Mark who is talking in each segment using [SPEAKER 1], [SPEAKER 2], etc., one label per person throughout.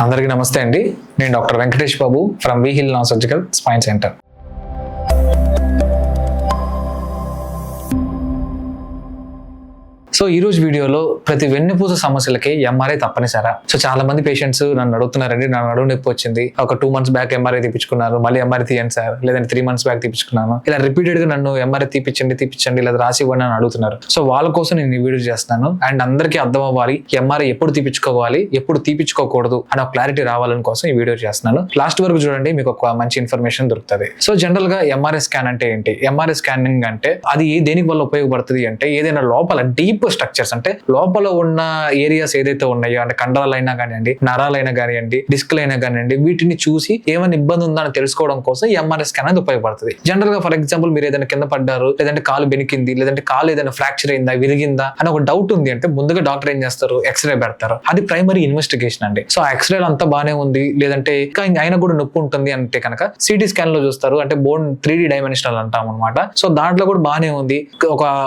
[SPEAKER 1] అందరికీ నమస్తే అండి. నేను doctor Venkatesh Babu from V hill non surgical spine centre. So ఈ రోజు వీడియోలో ప్రతి వెన్నుపూస సమస్యలకి ఎంఆర్ఐ తప్పనిసరా. సో చాలా మంది పేషెంట్స్ నన్ను అడుగుతున్నారండి, నా నడుము నొప్పి వచ్చింది, ఒక 2 months బ్యాక్ ఎంఆర్ఐ తీపించుకున్నారు, మళ్ళీ ఎంఆర్ఐ తీయండి సార్, లేదంటే 3 months బ్యాక్ తీపించుకున్నాను, ఇలా రిపీటెడ్ గా నన్ను ఎంఆర్ఐ తీపించండి లేదా రాసి ఇవ్వండి అని అడుగుతున్నారు. సో వాళ్ళ కోసం నేను ఈ వీడియో చేస్తున్నాను. అండ్ అందరికీ అర్థం అవ్వాలి, ఎంఆర్ఐ ఎప్పుడు తీపించుకోవాలి, ఎప్పుడు తీపించుకోకూడదు అని ఒక క్లారిటీ రావాలని కోసం ఈ వీడియో చేస్తున్నాను. లాస్ట్ వరకు చూడండి, మీకు ఒక మంచి ఇన్ఫర్మేషన్ దొరుకుతుంది. సో జనరల్ గా ఎంఆర్ఐ స్కాన్ అంటే ఏంటి? ఎంఆర్ఐ స్కానింగ్ అంటే అది దేనికి వల్ల ఉపయోగపడుతుంది అంటే, ఏదైనా లోపల డీప్ స్ట్రక్చర్స్ అంటే లోపల ఉన్న ఏరియాస్ ఏదైతే ఉన్నాయో, అంటే కండరాలైనా కానివ్వండి, నరాలైనా కానివ్వండి, డిస్క్లైనా కానివ్వండి, వీటిని చూసి ఏమైనా ఇబ్బంది ఉందా అని తెలుసుకోవడం కోసం ఎంఆర్ఐ స్కాన్ అనేది ఉపయోగపడుతుంది. జనరల్ గా ఫర్ ఎగ్జాంపుల్ మీరు ఏదైనా కింద పడ్డారు, లేదంటే కాలు బెనికింది, లేదంటే కాలు ఏదైనా ఫ్రాక్చర్ అయిందా, విరిగిందా అని ఒక డౌట్ ఉంది అంటే ముందుగా డాక్టర్ ఏం చేస్తారు? ఎక్స్రే పెడతారు. అది ప్రైమరీ ఇన్వెస్టిగేషన్ అండి. సో ఆ ఎక్స్రేలో అంతా బానే ఉంది, లేదంటే ఇంకా అయినా కూడా నొప్పి ఉంటుంది అంటే కనుక సిటీ స్కాన్ లో చూస్తారు. అంటే బోన్ 3D డైమెన్షనల్ అంటాం అనమాట. సో దాంట్లో కూడా బానే ఉంది,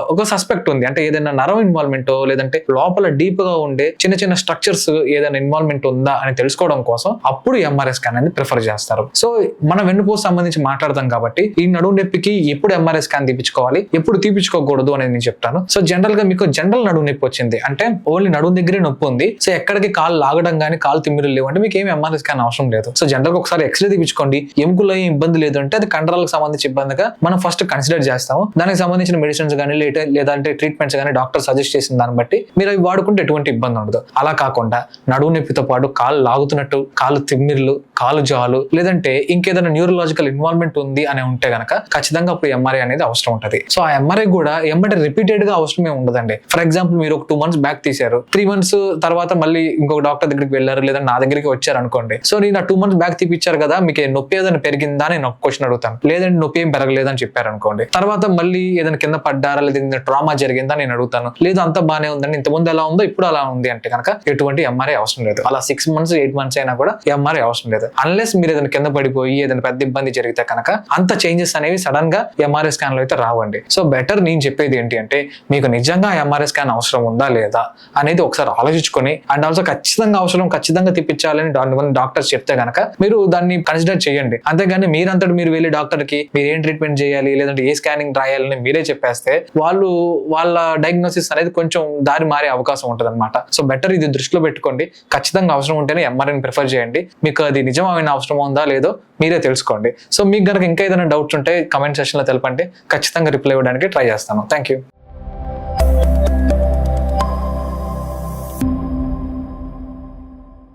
[SPEAKER 1] ఒక సస్పెక్ట్ ఉంది అంటే ఏదైనా నరం ఇన్వాల్వ్మెంట్ లేదంటే లోపల డీప్ గా ఉండే చిన్న స్ట్రక్చర్స్ ఏదైనా ఇన్వాల్వ్మెంట్ ఉందా అని తెలుసుకోవడం కోసం అప్పుడు ఎంఆర్ఐ స్కాన్ అనేది ప్రిఫర్ చేస్తారు. సో మన వెన్నుపూస సంబంధించి మాట్లాడతాం కాబట్టి ఈ నడుము నొప్పికి ఎప్పుడు ఎంఆర్ఐ స్కాన్ తీపించుకోవాలి, ఎప్పుడు తీపించుకోకూడదు అనేది నేను చెప్తాను. సో జనరల్ గా మీకు జనరల్ నడుము నొప్పి వచ్చింది అంటే ఓన్లీ నడుము దగ్గరే నొప్పి ఉంది, సో ఎక్కడికి కాలు లాగడం కానీ కాలు తిమ్మిరులు లేవు అంటే మీకు ఏమి ఎంఆర్ఐ స్కాన్ అవసరం లేదు. సో జనరల్ గా ఒకసారి ఎక్స్రే తీపించుకోండి. ఎముకల్లో ఏం ఇబ్బంది లేదు అంటే అది కండరాలకు సంబంధించి ఇబ్బందిగా మనం ఫస్ట్ కన్సిడర్ చేస్తాము. దానికి సంబంధించిన మెడిసిన్స్ కానీ లేదంటే ట్రీట్మెంట్స్ కానీ డాక్టర్ సజెస్ట్ చేసిన దాన్ని బట్టి మీరు అవి వాడుకుంటే ఎటువంటి ఇబ్బంది ఉండదు. అలా కాకుండా నడుము నొప్పితో పాటు కాలు లాగుతున్నట్టు, కాలు తిమ్మిర్లు, కాలు జాలు, లేదంటే ఇంకేదైనా న్యూరలాజికల్ ఇన్వాల్వ్మెంట్ ఉంది అని ఉంటే గనక ఖచ్చితంగా అప్పుడు ఎంఆర్ఐ అనేది అవసరం ఉంటుంది. సో ఆ ఎంఆర్ఐ కూడా ఏమంటే రిపీటెడ్ గా అవసరమే ఉండదండి. ఫర్ ఎగ్జాంపుల్ మీరు ఒక 2 months బ్యాక్ తీశారు, 3 months తర్వాత మళ్ళీ ఇంకొక డాక్టర్ దగ్గరికి వెళ్ళారు, లేదా నా దగ్గరికి వచ్చారు అనుకోండి. సో నేను 2 months బ్యాక్ తీపిచ్చారు కదా, మీకు నొప్పి ఏదైనా పెరిగిందా అని ఒక క్వశ్చన్ అడుగుతాను. లేదంటే నొప్పి ఏం పెరగలేదని చెప్పారు అనుకోండి. తర్వాత మళ్ళీ ఏదైనా కింద పడ్డారా, లేదా ట్రామా జరిగిందా నేను అడుగుతాను. లేదు అంతా బానే ఉందండి, ఇంతకుముందు ఎలా ఉందో ఇప్పుడు అలా ఉంది అంటే కనుక ఎటువంటి ఎంఆర్ఐ అవసరం లేదు. అలా 6 months 8 months అయినా కూడా ఎంఆర్ఐ అవసరం లేదు. అన్లెస్ మీరు ఏదైనా కింద పడిపోయి ఏదైనా పెద్ద ఇబ్బంది జరిగితే కనుక అంత చేంజెస్ అనేవి సడన్ గా ఎంఆర్ఐ స్కాన్ లో అయితే రావండి. సో బెటర్ నేను చెప్పేది ఏంటి అంటే, మీకు నిజంగా ఎంఆర్ఐ స్కాన్ అవసరం ఉందా లేదా అనేది ఒకసారి ఆలోచించుకొని, అండ్ ఆల్సో ఖచ్చితంగా తిప్పించాలని డాక్టర్స్ చెప్తే కనుక మీరు దాన్ని కన్సిడర్ చేయండి. అంతేగాని మీరంతటి మీరు వెళ్ళి డాక్టర్ కి మీరు ఏం ట్రీట్మెంట్ చేయాలి, లేదంటే ఏ స్కానింగ్ రాయాలని మీరే చెప్పేస్తే వాళ్ళ డయాగ్నోసిస్ అనేది కొంచెం దారి మారే అవకాశం ఉంటుంది అనమాట. సో బెటర్ ఇది దృష్టిలో పెట్టుకోండి. ఖచ్చితంగా అవసరం ఉంటేనే ఎంఆర్ఐని ప్రిఫర్ చేయండి. మీకు అది నిజమైన అవసరం ఉందా లేదో మీరే తెలుసుకోండి. సో మీకు కనుక ఇంకా ఏదైనా డౌట్స్ ఉంటే కమెంట్ సెక్షన్ లో తెలపండి, ఖచ్చితంగా రిప్లై ఇవ్వడానికి ట్రై చేస్తాను. Thank you.